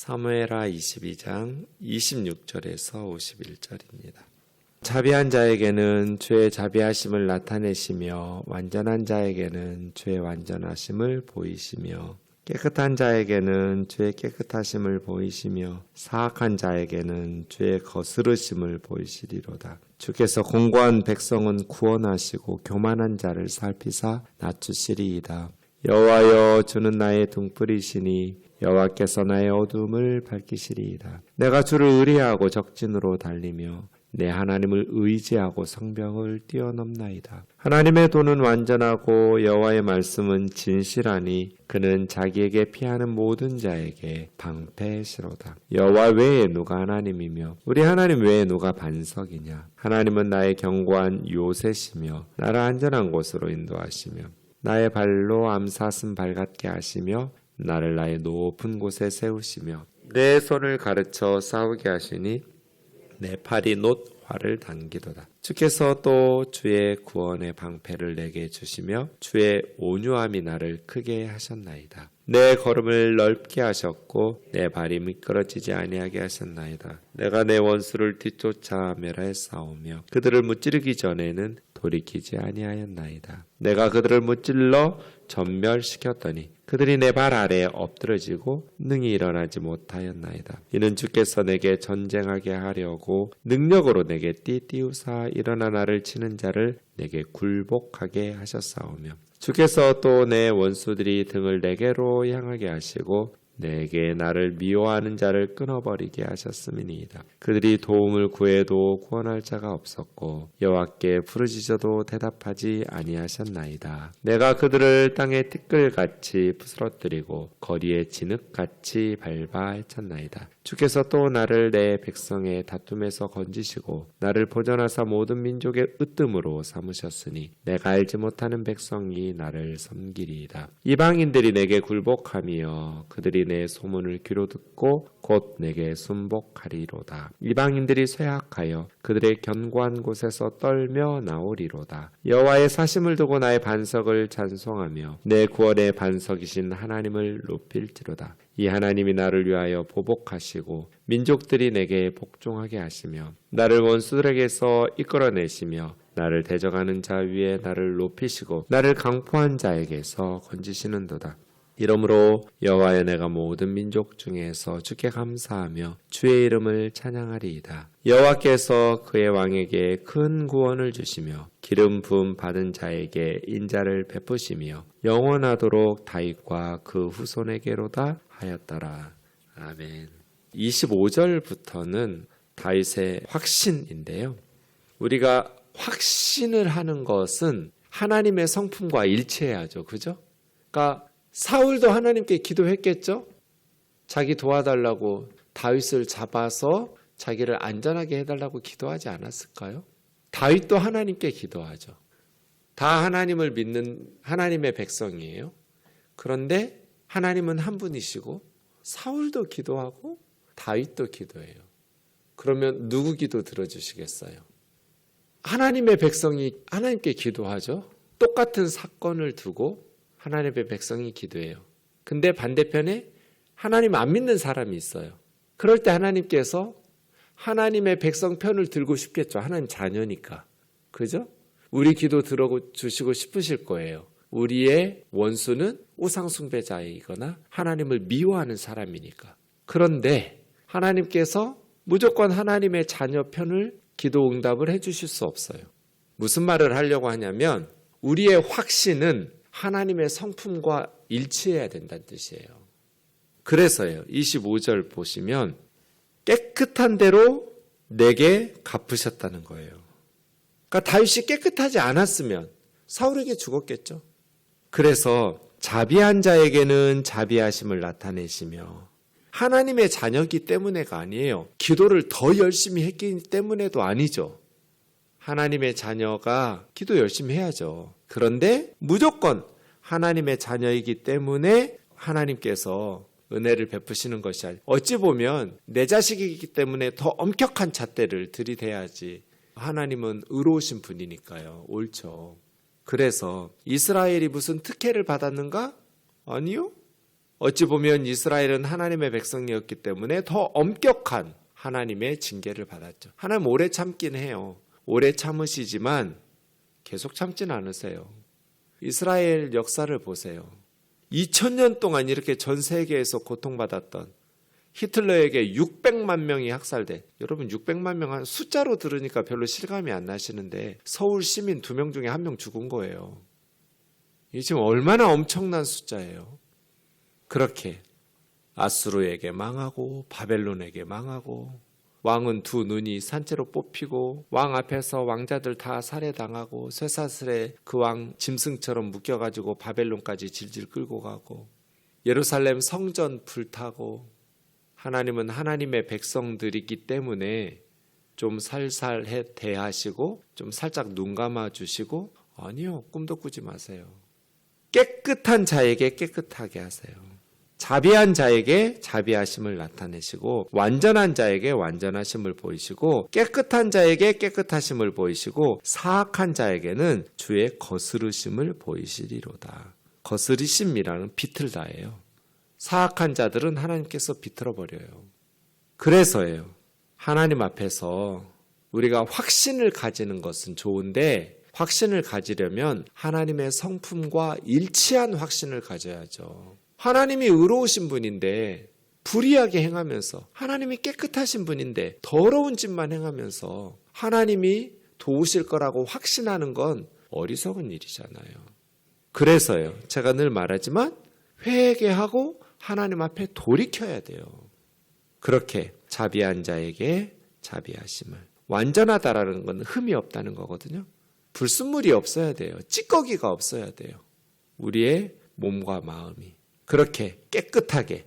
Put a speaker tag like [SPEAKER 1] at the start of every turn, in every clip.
[SPEAKER 1] 사무엘하 22장 26절에서 51절입니다. 자비한 자에게는 주의 자비하심을 나타내시며 완전한 자에게는 주의 완전하심을 보이시며 깨끗한 자에게는 주의 깨끗하심을 보이시며 사악한 자에게는 주의 거스르심을 보이시리로다. 주께서 공고한 백성은 구원하시고 교만한 자를 살피사 낮추시리이다. 여호와여, 주는 나의 등불이시니 여호와께서 나의 어두움을 밝히시리이다. 내가 주를 의뢰하고 적진으로 달리며 내 하나님을 의지하고 성벽을 뛰어넘나이다. 하나님의 도는 완전하고 여호와의 말씀은 진실하니 그는 자기에게 피하는 모든 자에게 방패시로다. 여호와 외에 누가 하나님이며 우리 하나님 외에 누가 반석이냐. 하나님은 나의 견고한 요새시며 나를 안전한 곳으로 인도하시며 나의 발로 암사슴 발같게 하시며 나를 나의 높은 곳에 세우시며 내 손을 가르쳐 싸우게 하시니 내 팔이 놋 활을 당기도다. 주께서 또 주의 구원의 방패를 내게 주시며 주의 온유함이 나를 크게 하셨나이다. 내 걸음을 넓게 하셨고 내 발이 미끄러지지 아니하게 하셨나이다. 내가 내 원수를 뒤쫓아 멸하였사오며 그들을 무찌르기 전에는 돌이키지 아니하였나이다. 내가 그들을 무찔러 전멸시켰더니 그들이 내 발 아래에 엎드러지고 능히 일어나지 못하였나이다. 이는 주께서 내게 전쟁하게 하려고 능력으로 내게 띠띠우사 일어나 나를 치는 자를 내게 굴복하게 하셨사오며 주께서 또 내 원수들이 등을 내게로 향하게 하시고 내게 나를 미워하는 자를 끊어버리게 하셨음이니이다. 그들이 도움을 구해도 구원할 자가 없었고 여호와께 부르짖어도 대답하지 아니하셨나이다. 내가 그들을 땅에 티끌같이 부스러뜨리고 거리에 진흙같이 밟아 헤쳤나이다. 주께서 또 나를 내 백성의 다툼에서 건지시고 나를 보전하사 모든 민족의 으뜸으로 삼으셨으니 내가 알지 못하는 백성이 나를 섬기리이다. 이방인들이 내게 굴복하며 그들이 내 소문을 귀로 듣고 곧 내게 순복하리로다. 이방인들이 쇠학하여 그들의 견고한 곳에서 떨며 나오리로다. 여호와의 사심을 두고 나의 반석을 찬송하며 내 구원의 반석이신 하나님을 높일지로다. 이 하나님이 나를 위하여 보복하시고 민족들이 내게 복종하게 하시며 나를 원수들에게서 이끌어내시며 나를 대적하는 자 위에 나를 높이시고 나를 강포한 자에게서 건지시는도다. 이러므로 여호와여, 내가 모든 민족 중에서 주께 감사하며 주의 이름을 찬양하리이다. 여호와께서 그의 왕에게 큰 구원을 주시며 기름 부음 받은 자에게 인자를 베푸시며 영원하도록 다윗과 그 후손에게로다 하였더라. 아멘. 25절부터는 다윗의 확신인데요. 우리가 확신을 하는 것은 하나님의 성품과 일치해야죠. 그죠? 그러니까 사울도 하나님께 기도했겠죠? 자기 도와달라고 다윗을 잡아서 자기를 안전하게 해달라고 기도하지 않았을까요? 다윗도 하나님께 기도하죠. 다 하나님을 믿는 하나님의 백성이에요. 그런데 하나님은 한 분이시고 사울도 기도하고 다윗도 기도해요. 그러면 누구 기도 들어주시겠어요? 하나님의 백성이 하나님께 기도하죠. 똑같은 사건을 두고 하나님의 백성이 기도해요. 근데 반대편에 하나님 안 믿는 사람이 있어요. 그럴 때 하나님께서 하나님의 백성 편을 들고 싶겠죠. 하나님 자녀니까. 그죠? 우리 기도 들어주시고 싶으실 거예요. 우리의 원수는 우상숭배자이거나 하나님을 미워하는 사람이니까. 그런데 하나님께서 무조건 하나님의 자녀 편을 기도 응답을 해주실 수 없어요. 무슨 말을 하려고 하냐면 우리의 확신은 하나님의 성품과 일치해야 된다는 뜻이에요. 그래서요. 25절 보시면 깨끗한 대로 내게 갚으셨다는 거예요. 그러니까 다윗이 깨끗하지 않았으면 사울에게 죽었겠죠. 그래서 자비한 자에게는 자비하심을 나타내시며 하나님의 자녀이기 때문에가 아니에요. 기도를 더 열심히 했기 때문에도 아니죠. 하나님의 자녀가 기도 열심히 해야죠. 그런데 무조건 하나님의 자녀이기 때문에 하나님께서 은혜를 베푸시는 것이 아니라 어찌 보면 내 자식이기 때문에 더 엄격한 잣대를 들이대야지. 하나님은 의로우신 분이니까요. 옳죠. 그래서 이스라엘이 무슨 특혜를 받았는가? 아니요. 어찌 보면 이스라엘은 하나님의 백성이었기 때문에 더 엄격한 하나님의 징계를 받았죠. 하나님 오래 참긴 해요. 오래 참으시지만 계속 참진 않으세요. 이스라엘 역사를 보세요. 2000년 동안 이렇게 전 세계에서 고통받았던 히틀러에게 600만 명이 학살돼. 여러분 600만 명 한 숫자로 들으니까 별로 실감이 안 나시는데 서울 시민 2명 중에 1명 죽은 거예요. 이게 지금 얼마나 엄청난 숫자예요. 그렇게 아수르에게 망하고 바벨론에게 망하고 왕은 두 눈이 산채로 뽑히고 왕 앞에서 왕자들 다 살해당하고 쇠사슬에 그 왕 짐승처럼 묶여가지고 바벨론까지 질질 끌고 가고 예루살렘 성전 불타고 하나님은 하나님의 백성들이기 때문에 좀 살살 대하시고 좀 살짝 눈 감아 주시고 아니요, 꿈도 꾸지 마세요. 깨끗한 자에게 깨끗하게 하세요. 자비한 자에게 자비하심을 나타내시고 완전한 자에게 완전하심을 보이시고 깨끗한 자에게 깨끗하심을 보이시고 사악한 자에게는 주의 거스르심을 보이시리로다. 거스르심이라는 비틀다예요. 사악한 자들은 하나님께서 비틀어버려요. 그래서예요. 하나님 앞에서 우리가 확신을 가지는 것은 좋은데 확신을 가지려면 하나님의 성품과 일치한 확신을 가져야죠. 하나님이 의로우신 분인데 불의하게 행하면서 하나님이 깨끗하신 분인데 더러운 짓만 행하면서 하나님이 도우실 거라고 확신하는 건 어리석은 일이잖아요. 그래서요. 제가 늘 말하지만 회개하고 하나님 앞에 돌이켜야 돼요. 그렇게 자비한 자에게 자비하심을. 완전하다라는 건 흠이 없다는 거거든요. 불순물이 없어야 돼요. 찌꺼기가 없어야 돼요. 우리의 몸과 마음이. 그렇게 깨끗하게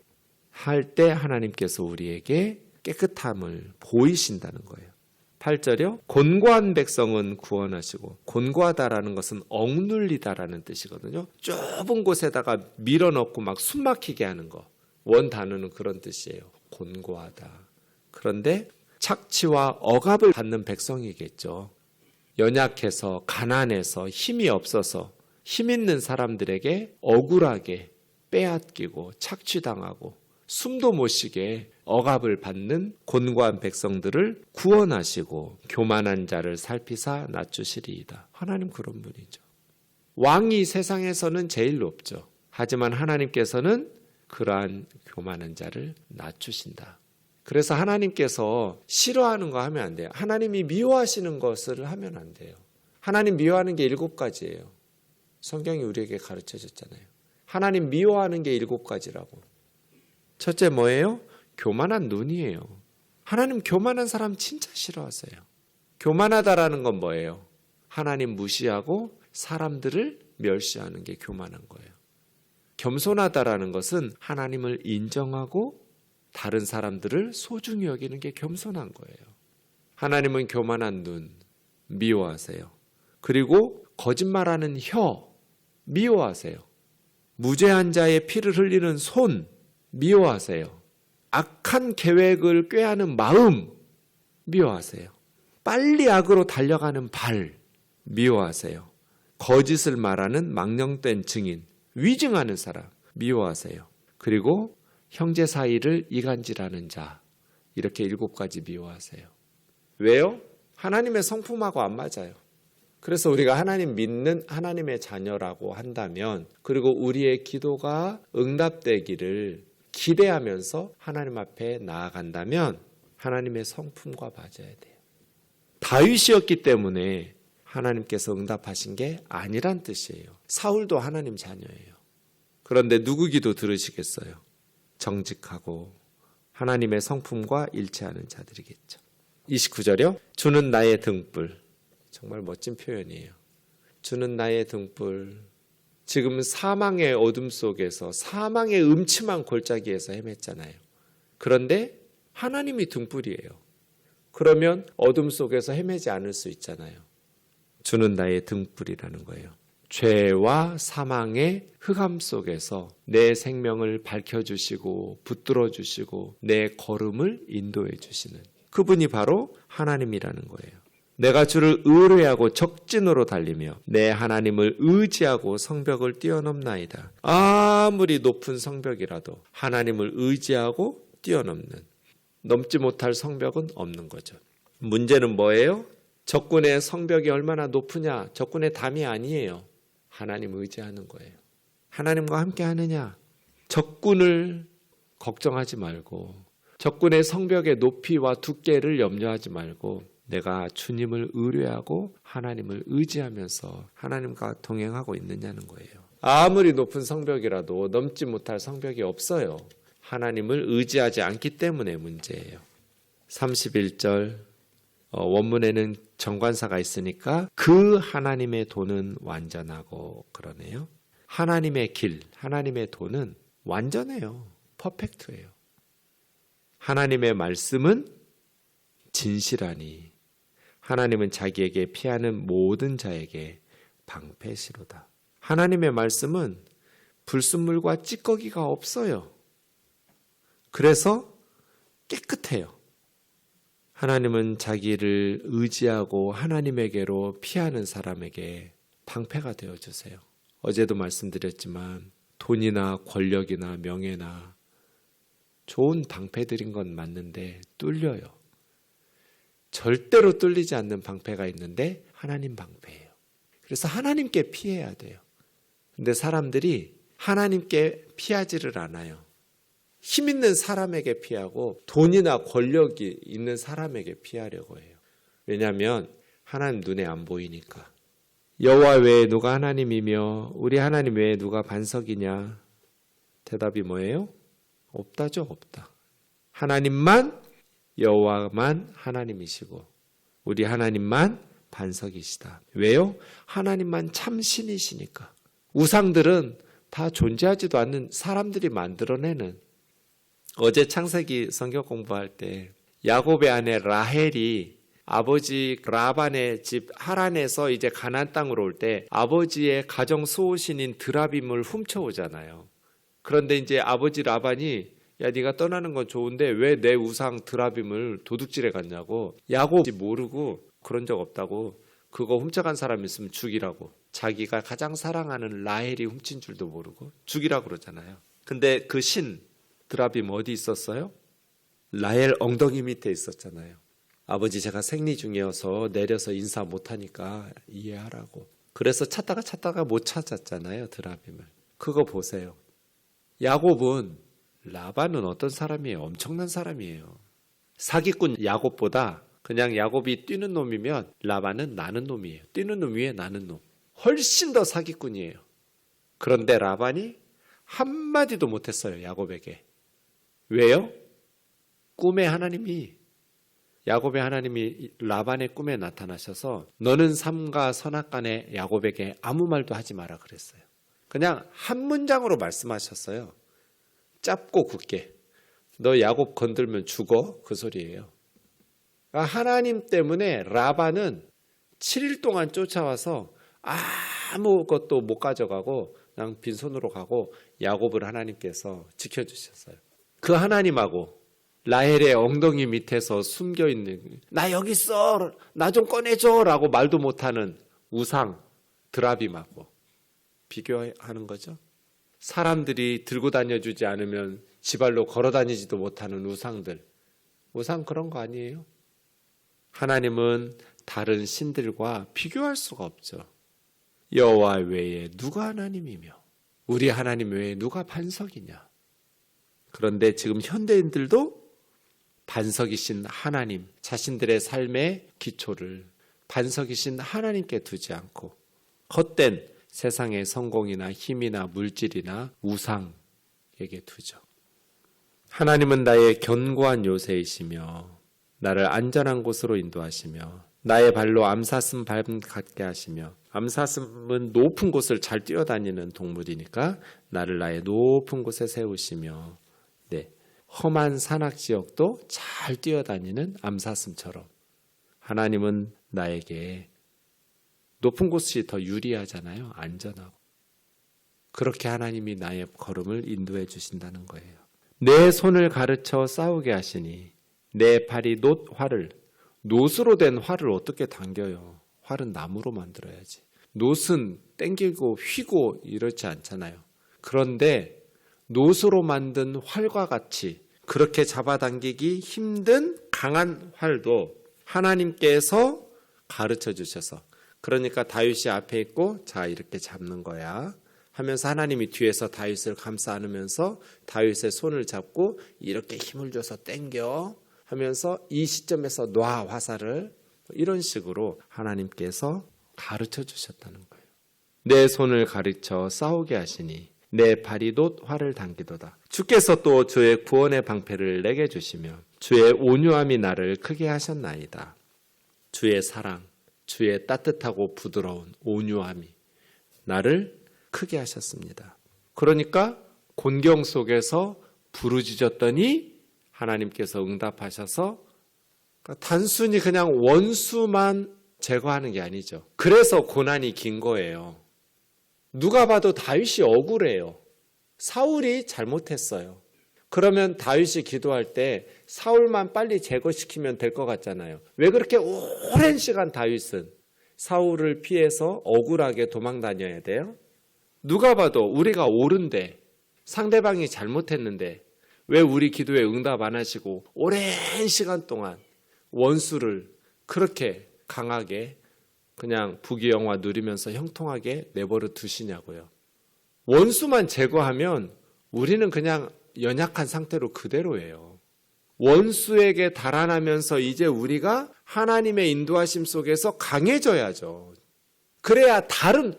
[SPEAKER 1] 할 때 하나님께서 우리에게 깨끗함을 보이신다는 거예요. 8절이요. 곤고한 백성은 구원하시고 곤고하다라는 것은 억눌리다라는 뜻이거든요. 좁은 곳에다가 밀어넣고 막 숨막히게 하는 거. 원 단어는 그런 뜻이에요. 곤고하다. 그런데 착취와 억압을 받는 백성이겠죠. 연약해서 가난해서 힘이 없어서 힘 있는 사람들에게 억울하게 빼앗기고 착취당하고 숨도 못 쉬게 억압을 받는 곤고한 백성들을 구원하시고 교만한 자를 살피사 낮추시리이다. 하나님 그런 분이죠. 왕이 세상에서는 제일 높죠. 하지만 하나님께서는 그러한 교만한 자를 낮추신다. 그래서 하나님께서 싫어하는 거 하면 안 돼요. 하나님이 미워하시는 것을 하면 안 돼요. 하나님 미워하는 게 7가지예요. 성경이 우리에게 가르쳐 줬잖아요. 하나님 미워하는 게 7가지라고. 첫째 뭐예요? 교만한 눈이에요. 하나님 교만한 사람 진짜 싫어하세요. 교만하다라는 건 뭐예요? 하나님 무시하고 사람들을 멸시하는 게 교만한 거예요. 겸손하다라는 것은 하나님을 인정하고 다른 사람들을 소중히 여기는 게 겸손한 거예요. 하나님은 교만한 눈 미워하세요. 그리고 거짓말하는 혀 미워하세요. 무죄한 자의 피를 흘리는 손 미워하세요. 악한 계획을 꾀하는 마음 미워하세요. 빨리 악으로 달려가는 발 미워하세요. 거짓을 말하는 망령된 증인, 위증하는 사람 미워하세요. 그리고 형제 사이를 이간질하는 자, 이렇게 7가지 미워하세요. 왜요? 하나님의 성품하고 안 맞아요. 그래서 우리가 하나님 믿는 하나님의 자녀라고 한다면, 그리고 우리의 기도가 응답되기를 기대하면서 하나님 앞에 나아간다면 하나님의 성품과 맞아야 돼요. 다윗이었기 때문에 하나님께서 응답하신 게 아니란 뜻이에요. 사울도 하나님 자녀예요. 그런데 누구 기도 들으시겠어요? 정직하고 하나님의 성품과 일치하는 자들이겠죠. 29절이요. 주는 나의 등불. 정말 멋진 표현이에요. 주는 나의 등불. 지금 사망의 어둠 속에서 사망의 음침한 골짜기에서 헤맸잖아요. 그런데 하나님이 등불이에요. 그러면 어둠 속에서 헤매지 않을 수 있잖아요. 주는 나의 등불이라는 거예요. 죄와 사망의 흑암 속에서 내 생명을 밝혀주시고 붙들어 주시고 내 걸음을 인도해 주시는 그분이 바로 하나님이라는 거예요. 내가 주를 의뢰하고 적진으로 달리며 내 하나님을 의지하고 성벽을 뛰어넘나이다. 아무리 높은 성벽이라도 하나님을 의지하고 뛰어넘는, 넘지 못할 성벽은 없는 거죠. 문제는 뭐예요? 적군의 성벽이 얼마나 높으냐? 적군의 담이 아니에요. 하나님 의지하는 거예요. 하나님과 함께 하느냐? 적군을 걱정하지 말고, 적군의 성벽의 높이와 두께를 염려하지 말고, 내가 주님을 의뢰하고 하나님을 의지하면서 하나님과 동행하고 있느냐는 거예요. 아무리 높은 성벽이라도 넘지 못할 성벽이 없어요. 하나님을 의지하지 않기 때문에 문제예요. 31절 원문에는 정관사가 있으니까 그 하나님의 도는 완전하고 그러네요. 하나님의 길, 하나님의 도는 완전해요. 퍼펙트해요. 하나님의 말씀은 진실하니 하나님은 자기에게 피하는 모든 자에게 방패시로다. 하나님의 말씀은 불순물과 찌꺼기가 없어요. 그래서 깨끗해요. 하나님은 자기를 의지하고 하나님에게로 피하는 사람에게 방패가 되어주세요. 어제도 말씀드렸지만 돈이나 권력이나 명예나 좋은 방패들인 건 맞는데 뚫려요. 절대로 뚫리지 않는 방패가 있는데 하나님 방패예요. 그래서 하나님께 피해야 돼요. 근데 사람들이 하나님께 피하지를 않아요. 힘 있는 사람에게 피하고 돈이나 권력이 있는 사람에게 피하려고 해요. 왜냐하면 하나님 눈에 안 보이니까. 여호와 외에 누가 하나님이며 우리 하나님 외에 누가 반석이냐? 대답이 뭐예요? 없다죠, 없다. 하나님만, 여호와만 하나님이시고 우리 하나님만 반석이시다. 왜요? 하나님만 참 신이시니까. 우상들은 다 존재하지도 않는 사람들이 만들어내는. 어제 창세기 성경 공부할 때 야곱의 아내 라헬이 아버지 라반의 집 하란에서 이제 가나안 땅으로 올 때 아버지의 가정 수호신인 드라빔을 훔쳐오잖아요. 그런데 이제 아버지 라반이 야 네가 떠나는 건 좋은데 왜 내 우상 드라빔을 도둑질해 갔냐고. 야곱이 모르고 그런 적 없다고. 그거 훔쳐간 사람 있으면 죽이라고. 자기가 가장 사랑하는 라헬이 훔친 줄도 모르고 죽이라고 그러잖아요. 근데 그 신 드라빔 어디 있었어요? 라헬 엉덩이 밑에 있었잖아요. 아버지 제가 생리 중이어서 내려서 인사 못하니까 이해하라고. 그래서 찾다가 못 찾았잖아요. 드라빔을. 그거 보세요. 야곱은 라반은 어떤 사람이에요? 엄청난 사람이에요. 사기꾼 야곱보다 그냥 야곱이 뛰는 놈이면 라반은 나는 놈이에요. 뛰는 놈 위에 나는 놈. 훨씬 더 사기꾼이에요. 그런데 라반이 한마디도 못했어요. 야곱에게. 왜요? 꿈의 하나님이 야곱의 하나님이 라반의 꿈에 나타나셔서 너는 삼가 선악간에 야곱에게 아무 말도 하지 마라 그랬어요. 그냥 한 문장으로 말씀하셨어요. 짧고 굳게. 너 야곱 건들면 죽어. 그 소리예요. 하나님 때문에 라반은 7일 동안 쫓아와서 아무것도 못 가져가고 그냥 빈손으로 가고 야곱을 하나님께서 지켜주셨어요. 그 하나님하고 라헬의 엉덩이 밑에서 숨겨있는 나 여기 있어 나 좀 꺼내줘 라고 말도 못하는 우상 드라빔하고 비교하는 거죠. 사람들이 들고 다녀주지 않으면 지발로 걸어 다니지도 못하는 우상들. 우상 그런 거 아니에요? 하나님은 다른 신들과 비교할 수가 없죠. 여호와 외에 누가 하나님이며 우리 하나님 외에 누가 반석이냐. 그런데 지금 현대인들도 반석이신 하나님, 자신들의 삶의 기초를 반석이신 하나님께 두지 않고 헛된 세상의 성공이나 힘이나 물질이나 우상에게 두죠. 하나님은 나의 견고한 요새이시며 나를 안전한 곳으로 인도하시며 나의 발로 암사슴 밟음 같게 하시며 암사슴은 높은 곳을 잘 뛰어다니는 동물이니까 나를 나의 높은 곳에 세우시며 험한 산악지역도 잘 뛰어다니는 암사슴처럼 하나님은 나에게 높은 곳이 더 유리하잖아요. 안전하고. 그렇게 하나님이 나의 걸음을 인도해 주신다는 거예요. 내 손을 가르쳐 싸우게 하시니 내 팔이 놋 활을 노스로 된 활을 어떻게 당겨요? 활은 나무로 만들어야지. 노스는 땡기고 휘고 이렇지 않잖아요. 그런데 노스로 만든 활과 같이 그렇게 잡아당기기 힘든 강한 활도 하나님께서 가르쳐 주셔서, 그러니까 다윗이 앞에 있고 자 이렇게 잡는 거야 하면서 하나님이 뒤에서 다윗을 감싸 안으면서 다윗의 손을 잡고 이렇게 힘을 줘서 땡겨 하면서 이 시점에서 놔 화살을, 이런 식으로 하나님께서 가르쳐 주셨다는 거예요. 내 손을 가르쳐 싸우게 하시니 내 발이 돛 활을 당기도다. 주께서 또 주의 구원의 방패를 내게 주시며 주의 온유함이 나를 크게 하셨나이다. 주의 사랑, 주의 따뜻하고 부드러운 온유함이 나를 크게 하셨습니다. 그러니까 곤경 속에서 부르짖었더니 하나님께서 응답하셔서, 단순히 그냥 원수만 제거하는 게 아니죠. 그래서 고난이 긴 거예요. 누가 봐도 다윗이 억울해요. 사울이 잘못했어요. 그러면 다윗이 기도할 때 사울만 빨리 제거시키면 될 것 같잖아요. 왜 그렇게 오랜 시간 다윗은 사울을 피해서 억울하게 도망 다녀야 돼요? 누가 봐도 우리가 옳은데, 상대방이 잘못했는데 왜 우리 기도에 응답 안 하시고 오랜 시간 동안 원수를 그렇게 강하게 그냥 부귀영화 누리면서 형통하게 내버려 두시냐고요. 원수만 제거하면 우리는 그냥 연약한 상태로 그대로예요. 원수에게 달아나면서 이제 우리가 하나님의 인도하심 속에서 강해져야죠. 그래야 다른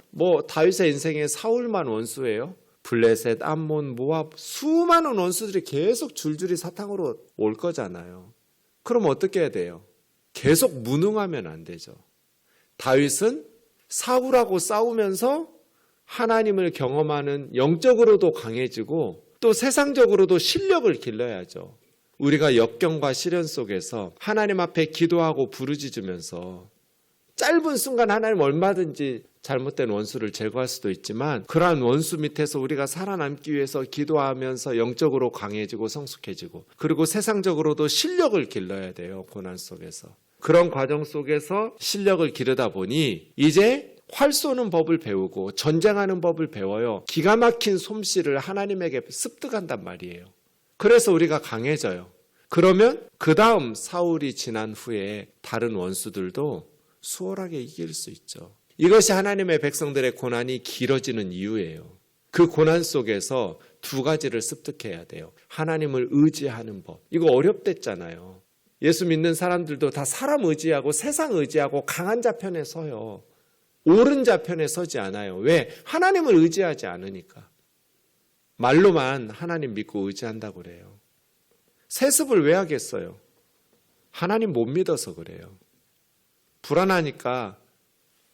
[SPEAKER 1] 다윗의 인생에 사울만 원수예요? 블레셋, 암몬, 모압 수많은 원수들이 계속 줄줄이 사탕으로 올 거잖아요. 그럼 어떻게 해야 돼요? 계속 무능하면 안 되죠. 다윗은 사울하고 싸우면서 하나님을 경험하는, 영적으로도 강해지고 또 세상적으로도 실력을 길러야죠. 우리가 역경과 시련 속에서 하나님 앞에 기도하고 부르짖으면서 짧은 순간 하나님 얼마든지 잘못된 원수를 제거할 수도 있지만, 그러한 원수 밑에서 우리가 살아남기 위해서 기도하면서 영적으로 강해지고 성숙해지고, 그리고 세상적으로도 실력을 길러야 돼요. 고난 속에서. 그런 과정 속에서 실력을 기르다 보니 이제 활 쏘는 법을 배우고 전쟁하는 법을 배워요. 기가 막힌 솜씨를 하나님에게 습득한단 말이에요. 그래서 우리가 강해져요. 그러면 그 다음 사울이 지난 후에 다른 원수들도 수월하게 이길 수 있죠. 이것이 하나님의 백성들의 고난이 길어지는 이유예요. 그 고난 속에서 두 가지를 습득해야 돼요. 하나님을 의지하는 법. 이거 어렵댔잖아요. 예수 믿는 사람들도 다 사람 의지하고 세상 의지하고 강한 자 편에 서요. 옳은 자 편에 서지 않아요. 왜? 하나님을 의지하지 않으니까. 말로만 하나님 믿고 의지한다고 그래요. 세습을 왜 하겠어요? 하나님 못 믿어서 그래요. 불안하니까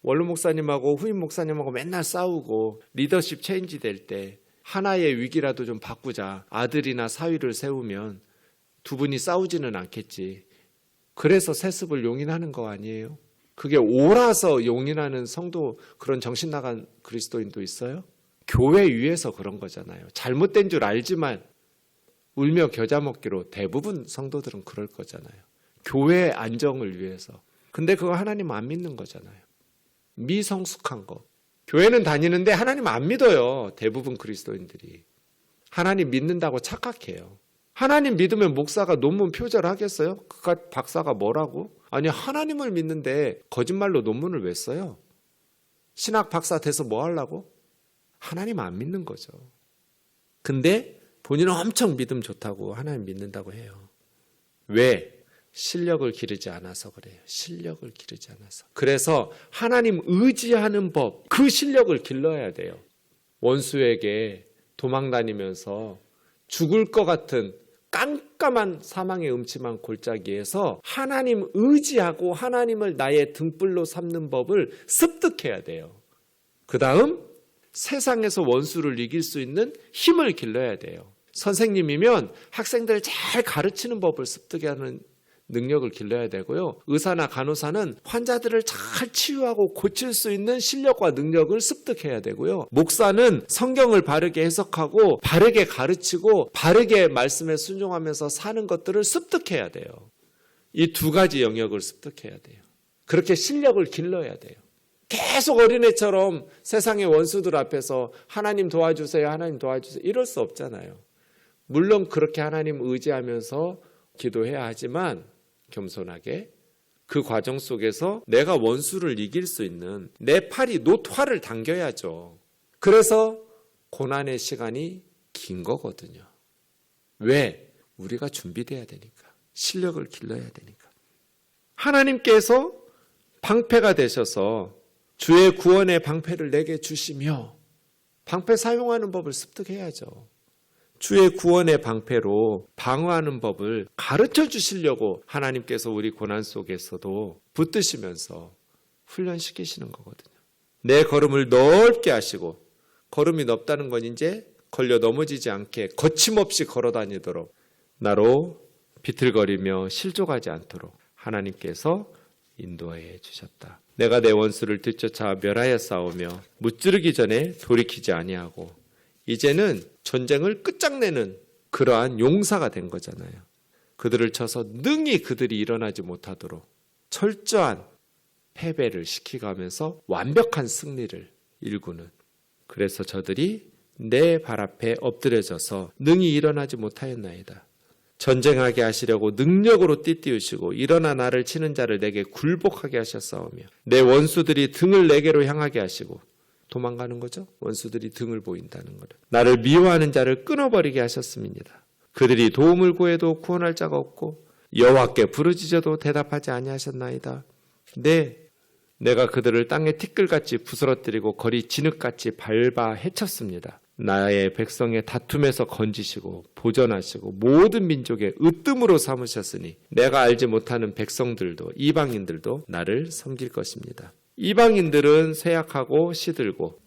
[SPEAKER 1] 원로 목사님하고 후임 목사님하고 맨날 싸우고 리더십 체인지 될 때 하나의 위기라도 좀 바꾸자. 아들이나 사위를 세우면 두 분이 싸우지는 않겠지. 그래서 세습을 용인하는 거 아니에요? 그게 옳아서 용인하는 성도, 그런 정신 나간 그리스도인도 있어요? 교회 위에서 그런 거잖아요. 잘못된 줄 알지만 울며 겨자 먹기로 대부분 성도들은 그럴 거잖아요. 교회의 안정을 위해서. 근데 그거 하나님 안 믿는 거잖아요. 미성숙한 거. 교회는 다니는데 하나님 안 믿어요. 대부분 그리스도인들이. 하나님 믿는다고 착각해요. 하나님 믿으면 목사가 논문 표절하겠어요? 그깟 박사가 뭐라고? 아니, 하나님을 믿는데 거짓말로 논문을 왜 써요? 신학 박사 돼서 뭐 하려고? 하나님 안 믿는 거죠. 근데 본인은 엄청 믿음 좋다고 하나님 믿는다고 해요. 왜? 실력을 기르지 않아서 그래요. 실력을 기르지 않아서. 그래서 하나님 의지하는 법, 그 실력을 길러야 돼요. 원수에게 도망다니면서 죽을 것 같은 깜깜한 사망의 음침한 골짜기에서 하나님 의지하고 하나님을 나의 등불로 삼는 법을 습득해야 돼요. 그 다음 세상에서 원수를 이길 수 있는 힘을 길러야 돼요. 선생님이면 학생들 잘 가르치는 법을 습득하는 능력을 길러야 되고요. 의사나 간호사는 환자들을 잘 치유하고 고칠 수 있는 실력과 능력을 습득해야 되고요. 목사는 성경을 바르게 해석하고 바르게 가르치고 바르게 말씀에 순종하면서 사는 것들을 습득해야 돼요. 이 두 가지 영역을 습득해야 돼요. 그렇게 실력을 길러야 돼요. 계속 어린애처럼 세상의 원수들 앞에서 하나님 도와주세요, 하나님 도와주세요 이럴 수 없잖아요. 물론 그렇게 하나님 의지하면서 기도해야 하지만 겸손하게 그 과정 속에서 내가 원수를 이길 수 있는 내 팔이 노화를 당겨야죠. 그래서 고난의 시간이 긴 거거든요. 왜? 우리가 준비돼야 되니까. 실력을 길러야 되니까. 하나님께서 방패가 되셔서 주의 구원의 방패를 내게 주시며 방패 사용하는 법을 습득해야죠. 주의 구원의 방패로 방어하는 법을 가르쳐 주시려고 하나님께서 우리 고난 속에서도 붙드시면서 훈련시키시는 거거든요. 내 걸음을 넓게 하시고, 걸음이 넓다는 건 이제 걸려 넘어지지 않게 거침없이 걸어 다니도록 나로 비틀거리며 실족하지 않도록 하나님께서 인도해 주셨다. 내가 내 원수를 뒤쫓아 멸하여 싸우며 무찌르기 전에 돌이키지 아니하고 이제는 전쟁을 끝장내는 그러한 용사가 된 거잖아요. 그들을 쳐서 능히 그들이 일어나지 못하도록 철저한 패배를 시키가면서 완벽한 승리를 일구는, 그래서 저들이 내 발 앞에 엎드려져서 능히 일어나지 못하였나이다. 전쟁하게 하시려고 능력으로 띠띠우시고 일어나 나를 치는 자를 내게 굴복하게 하셨사오며 내 원수들이 등을 내게로 향하게 하시고, 도망가는 거죠. 원수들이 등을 보인다는 거를. 나를 미워하는 자를 끊어버리게 하셨음이니라. 그들이 도움을 구해도 구원할 자가 없고 여호와께 부르짖어도 대답하지 아니하셨나이다. 내가 그들을 땅에 티끌같이 부스러뜨리고 거리 진흙같이 밟아 해쳤습니다. 나의 백성의 다툼에서 건지시고 보전하시고 모든 민족의 으뜸으로 삼으셨으니 내가 알지 못하는 백성들도 이방인들도 나를 섬길 것입니다. 이방인들은 쇠약하고 시들고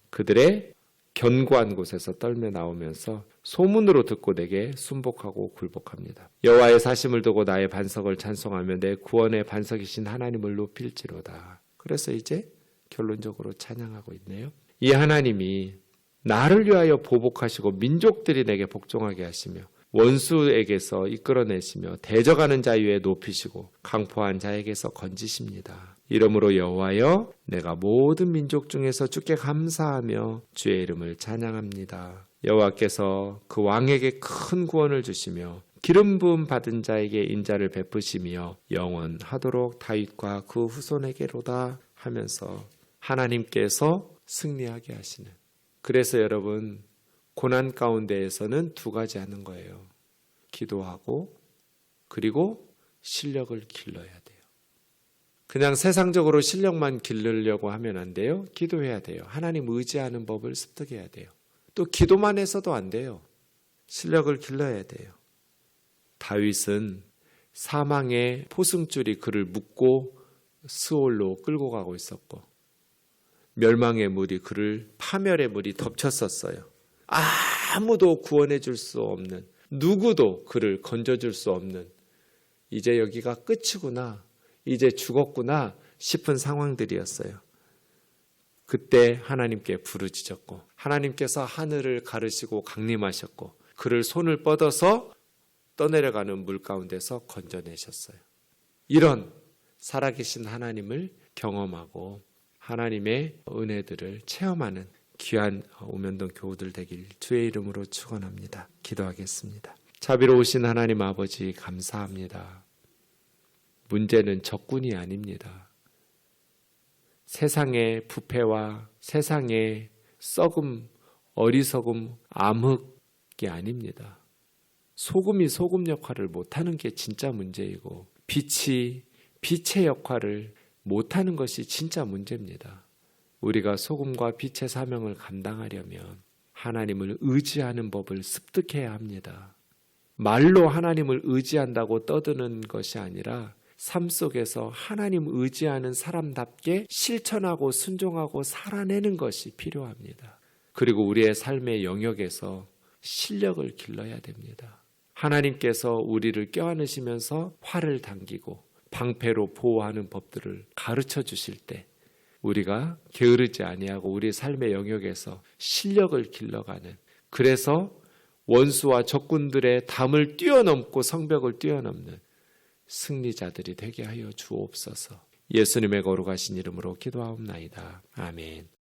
[SPEAKER 1] 그들의 견고한 곳에서 떨며 나오면서 소문으로 듣고 내게 순복하고 굴복합니다. 여호와의 사심을 두고 나의 반석을 찬송하며 내 구원의 반석이신 하나님을 높일지로다. 그래서 이제 결론적으로 찬양하고 있네요. 이 하나님이 나를 위하여 보복하시고 민족들이 내게 복종하게 하시며 원수에게서 이끌어내시며 대적하는 자 위에 높이시고 강포한 자에게서 건지십니다. 이러므로 여호와여 내가 모든 민족 중에서 주께 감사하며 주의 이름을 찬양합니다. 여호와께서 그 왕에게 큰 구원을 주시며 기름 부음 받은 자에게 인자를 베푸시며 영원하도록 다윗과 그 후손에게로다 하면서 하나님께서 승리하게 하시는, 그래서 여러분 고난 가운데에서는 두 가지 하는 거예요. 기도하고 그리고 실력을 길러야 돼요. 그냥 세상적으로 실력만 기르려고 하면 안 돼요. 기도해야 돼요. 하나님 의지하는 법을 습득해야 돼요. 또 기도만 해서도 안 돼요. 실력을 길러야 돼요. 다윗은 사망의 포승줄이 그를 묶고 스올로 끌고 가고 있었고 멸망의 물이 그를 파멸의 물이 덮쳤었어요. 아무도 구원해 줄 수 없는, 누구도 그를 건져줄 수 없는, 이제 여기가 끝이구나, 이제 죽었구나 싶은 상황들이었어요. 그때 하나님께 부르짖었고 하나님께서 하늘을 가르시고 강림하셨고 그를 손을 뻗어서 떠내려가는 물 가운데서 건져내셨어요. 이런 살아계신 하나님을 경험하고 하나님의 은혜들을 체험하는 귀한 오면동 교우들 되길 주의 이름으로 축원합니다. 기도하겠습니다. 자비로우신 하나님 아버지 감사합니다. 문제는 적군이 아닙니다. 세상의 부패와 세상의 썩음, 어리석음, 암흑이 아닙니다. 소금이 소금 역할을 못하는 게 진짜 문제이고 빛이 빛의 역할을 못하는 것이 진짜 문제입니다. 우리가 소금과 빛의 사명을 감당하려면 하나님을 의지하는 법을 습득해야 합니다. 말로 하나님을 의지한다고 떠드는 것이 아니라 삶 속에서 하나님 의지하는 사람답게 실천하고 순종하고 살아내는 것이 필요합니다. 그리고 우리의 삶의 영역에서 실력을 길러야 됩니다. 하나님께서 우리를 껴안으시면서 활을 당기고 방패로 보호하는 법들을 가르쳐 주실 때 우리가 게으르지 아니하고 우리 삶의 영역에서 실력을 길러가는, 그래서 원수와 적군들의 담을 뛰어넘고 성벽을 뛰어넘는 승리자들이 되게 하여 주옵소서. 예수님의 거룩하신 이름으로 기도하옵나이다. 아멘.